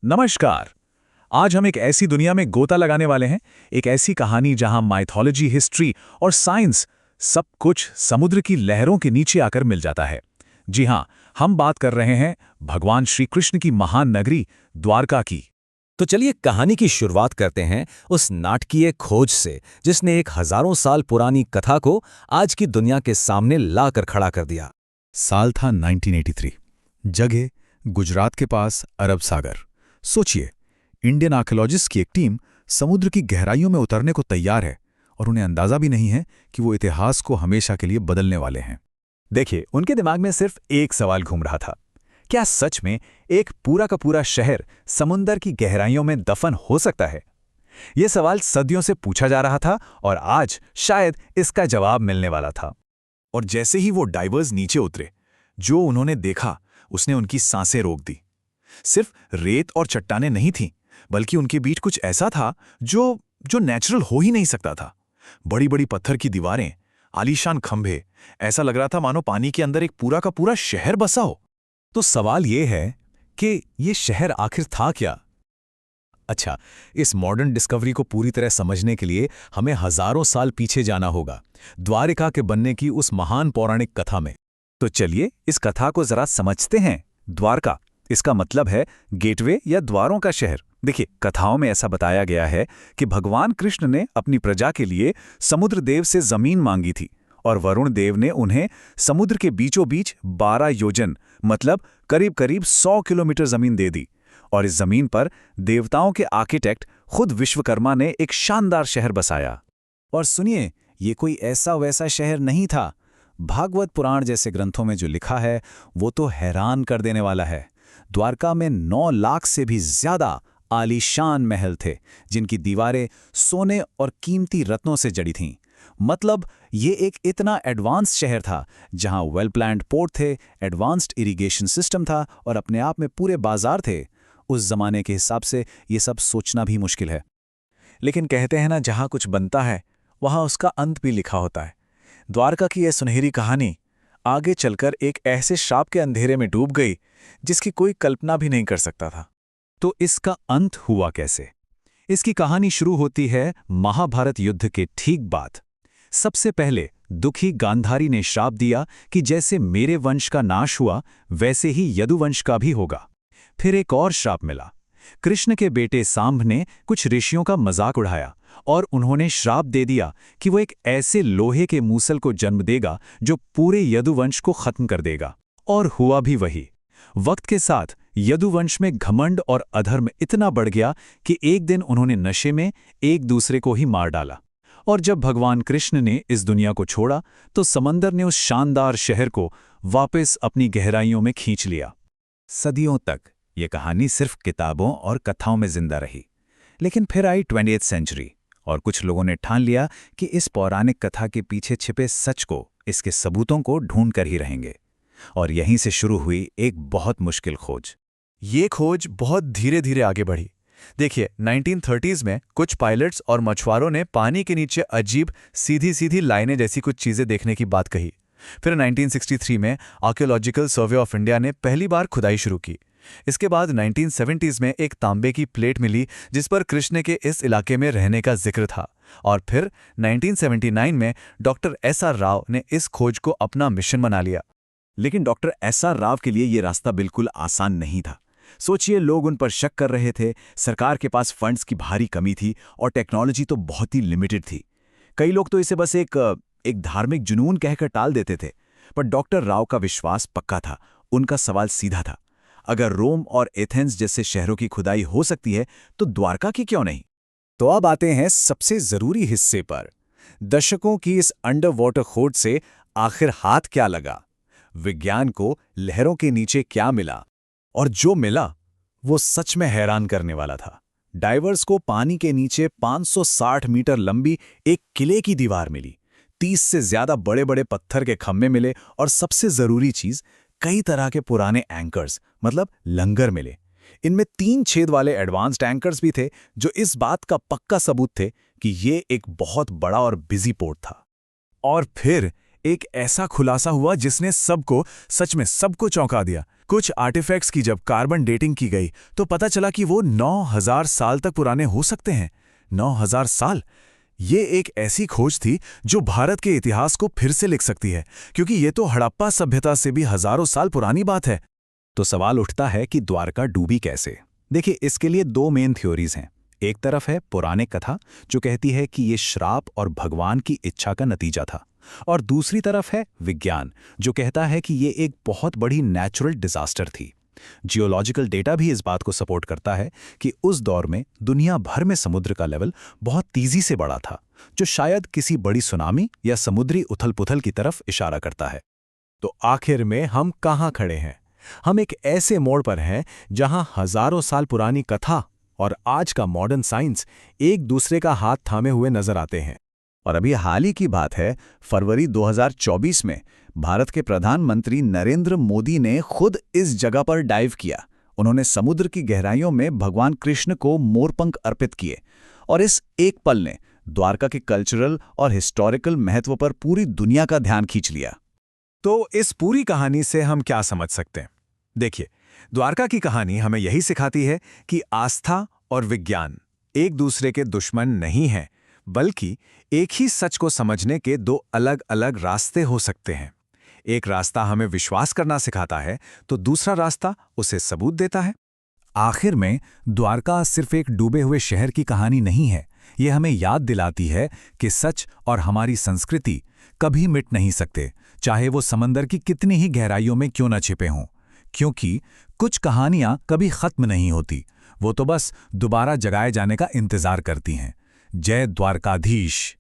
नमस्कार। आज हम एक ऐसी दुनिया में गोता लगाने वाले हैं, एक ऐसी कहानी जहां माइथोलॉजी, हिस्ट्री और साइंस सब कुछ समुद्र की लहरों के नीचे आकर मिल जाता है। जी हां, हम बात कर रहे हैं भगवान श्री कृष्ण की महान नगरी द्वारका की। तो चलिए कहानी की शुरुआत करते हैं उस नाटकीय खोज से जिसने एक हजारों साल पुरानी कथा को आज की दुनिया के सामने ला कर खड़ा कर दिया। साल था 1983। जगह गुजरात के पास अरब सागर। सोचिए, इंडियन आर्कियोलॉजिस्ट की एक टीम समुद्र की गहराइयों में उतरने को तैयार है और उन्हें अंदाजा भी नहीं है कि वो इतिहास को हमेशा के लिए बदलने वाले हैं। देखिए, उनके दिमाग में सिर्फ एक सवाल घूम रहा था। क्या सच में एक पूरा का पूरा शहर समुंदर की गहराइयों में दफन हो सकता है? यह सवाल सदियों से पूछा जा रहा था और आज शायद इसका जवाब मिलने वाला था। और जैसे ही वो डाइवर्स नीचे उतरे, जो उन्होंने देखा उसने उनकी सांसें रोक दी। सिर्फ रेत और चट्टानें नहीं थीं, बल्कि उनके बीच कुछ ऐसा था जो नेचुरल हो ही नहीं सकता था। बड़ी बड़ी पत्थर की दीवारें, आलीशान खंभे, ऐसा लग रहा था मानो पानी के अंदर एक पूरा का पूरा शहर बसा हो। तो सवाल ये है कि ये शहर आखिर था क्या? अच्छा, इस मॉडर्न डिस्कवरी को पूरी तरह समझने के लिए हमें हजारों साल पीछे जाना होगा, द्वारिका के बनने की उस महान पौराणिक कथा में। तो चलिए इस कथा को जरा समझते हैं। द्वारका, इसका मतलब है गेटवे या द्वारों का शहर। देखिए, कथाओं में ऐसा बताया गया है कि भगवान कृष्ण ने अपनी प्रजा के लिए समुद्र देव से जमीन मांगी थी और वरुण देव ने उन्हें समुद्र के बीचों बीच 12 योजन मतलब करीब करीब 100 किलोमीटर जमीन दे दी। और इस जमीन पर देवताओं के आर्किटेक्ट खुद विश्वकर्मा ने एक शानदार शहर बसाया। और सुनिए, ये कोई ऐसा वैसा शहर नहीं था। भागवत पुराण जैसे ग्रंथों में जो लिखा है वो तो हैरान कर देने वाला है। द्वारका में 9 लाख से भी ज्यादा आलीशान महल थे, जिनकी दीवारें सोने और कीमती रत्नों से जड़ी थीं। मतलब ये एक इतना एडवांस शहर था जहां वेल प्लान्ड पोर्ट थे, एडवांस्ड इरिगेशन सिस्टम था और अपने आप में पूरे बाजार थे। उस जमाने के हिसाब से ये सब सोचना भी मुश्किल है। लेकिन कहते हैं ना, जहां कुछ बनता है वहां उसका अंत भी लिखा होता है। द्वारका की यह सुनहरी कहानी आगे चलकर एक ऐसे श्राप के अंधेरे में डूब गई जिसकी कोई कल्पना भी नहीं कर सकता था। तो इसका अंत हुआ कैसे? इसकी कहानी शुरू होती है महाभारत युद्ध के ठीक बाद। सबसे पहले दुखी गांधारी ने श्राप दिया कि जैसे मेरे वंश का नाश हुआ वैसे ही यदुवंश का भी होगा। फिर एक और श्राप मिला। कृष्ण के बेटे सांभ ने कुछ ऋषियों का मजाक उड़ाया और उन्होंने श्राप दे दिया कि वो एक ऐसे लोहे के मूसल को जन्म देगा जो पूरे यदुवंश को खत्म कर देगा। और हुआ भी वही। वक्त के साथ यदुवंश में घमंड और अधर्म इतना बढ़ गया कि एक दिन उन्होंने नशे में एक दूसरे को ही मार डाला। और जब भगवान कृष्ण ने इस दुनिया को छोड़ा तो समंदर ने उस शानदार शहर को वापस अपनी गहराइयों में खींच लिया। सदियों तक ये कहानी सिर्फ किताबों और कथाओं में जिंदा रही। लेकिन फिर आई 20वीं सेंचुरी और कुछ लोगों ने ठान लिया कि इस पौराणिक कथा के पीछे छिपे सच को, इसके सबूतों को ढूंढ कर ही रहेंगे। और यहीं से शुरू हुई एक बहुत मुश्किल खोज। ये खोज बहुत धीरे धीरे आगे बढ़ी। देखिए, 1930s में कुछ पायलट्स और मछुआरों ने पानी के नीचे अजीब सीधी सीधी लाइनें जैसी कुछ चीजें देखने की बात कही। फिर 1963 में आर्कियोलॉजिकल सर्वे ऑफ इंडिया ने पहली बार खुदाई शुरू की। इसके बाद 1970s में एक तांबे की प्लेट मिली जिस पर कृष्ण के इस इलाके में रहने का जिक्र था। और फिर 1979 में डॉक्टर एस.आर. राव ने इस खोज को अपना मिशन बना लिया। लेकिन डॉक्टर एस.आर. राव के लिए ये रास्ता बिल्कुल आसान नहीं था। सोचिए, लोग उन पर शक कर रहे थे, सरकार के पास फंड्स की भारी कमी थी और टेक्नोलॉजी तो बहुत ही लिमिटेड थी। कई लोग तो इसे बस एक धार्मिक जुनून कहकर टाल देते थे। पर डॉक्टर राव का विश्वास पक्का था। उनका सवाल सीधा था, अगर रोम और एथेंस जैसे शहरों की खुदाई हो सकती है तो द्वारका की क्यों नहीं? तो अब आते हैं सबसे जरूरी हिस्से पर। दशकों की इस अंडर वाटर खोज से आखिर हाथ क्या लगा? विज्ञान को लहरों के नीचे क्या मिला? और जो मिला वो सच में हैरान करने वाला था। डाइवर्स को पानी के नीचे 560 मीटर लंबी एक किले की दीवार मिली, 30 से ज्यादा बड़े बड़े पत्थर के खम्भे मिले और सबसे जरूरी चीज, कई तरह के पुराने एंकर्स मतलब लंगर मिले। इनमें 3 छेद वाले एडवांस्ड एंकर्स भी थे जो इस बात का पक्का सबूत थे कि ये एक बहुत बड़ा और बिजी पोर्ट था। और फिर एक ऐसा खुलासा हुआ जिसने सबको, सच में सबको चौंका दिया। कुछ आर्टिफैक्ट्स की जब कार्बन डेटिंग की गई तो पता चला कि वो 9000 साल तक पुराने हो सकते हैं। 9000 साल! ये एक ऐसी खोज थी जो भारत के इतिहास को फिर से लिख सकती है, क्योंकि ये तो हड़प्पा सभ्यता से भी हजारों साल पुरानी बात है। तो सवाल उठता है कि द्वारका डूबी कैसे। देखिए, इसके लिए दो मेन थ्योरीज हैं। एक तरफ है पौराणिक कथा, जो कहती है कि ये श्राप और भगवान की इच्छा का नतीजा था, और दूसरी तरफ है विज्ञान, जो कहता है कि ये एक बहुत बड़ी नेचुरल डिजास्टर थी। जियोलॉजिकल डेटा भी इस बात को सपोर्ट करता है कि उस दौर में दुनिया भर में समुद्र का लेवल बहुत तेजी से बढ़ा था, जो शायद किसी बड़ी सुनामी या समुद्री उथल-पुथल की तरफ इशारा करता है। तो आखिर में हम कहाँ खड़े हैं? हम एक ऐसे मोड़ पर हैं जहां हजारों साल पुरानी कथा और आज का मॉडर्न साइंस एक दूसरे का हाथ थामे हुए नजर आते हैं। और अभी हाल ही की बात है, फरवरी 2024 में भारत के प्रधानमंत्री नरेंद्र मोदी ने खुद इस जगह पर डाइव किया। उन्होंने समुद्र की गहराइयों में भगवान कृष्ण को मोरपंख अर्पित किए, और इस एक पल ने द्वारका के कल्चरल और हिस्टोरिकल महत्व पर पूरी दुनिया का ध्यान खींच लिया। तो इस पूरी कहानी से हम क्या समझ सकते हैं? देखिए, द्वारका की कहानी हमें यही सिखाती है कि आस्था और विज्ञान एक दूसरे के दुश्मन नहीं हैं, बल्कि एक ही सच को समझने के दो अलग-अलग रास्ते हो सकते हैं। एक रास्ता हमें विश्वास करना सिखाता है, तो दूसरा रास्ता उसे सबूत देता है। आखिर में द्वारका सिर्फ एक डूबे हुए शहर की कहानी नहीं है। ये हमें याद दिलाती है कि सच और हमारी संस्कृति कभी मिट नहीं सकते, चाहे वो समंदर की कितनी ही गहराइयों में क्यों न छिपे हों। क्योंकि कुछ कहानियां कभी खत्म नहीं होती, वो तो बस दोबारा जगाए जाने का इंतजार करती हैं। जय द्वारकाधीश।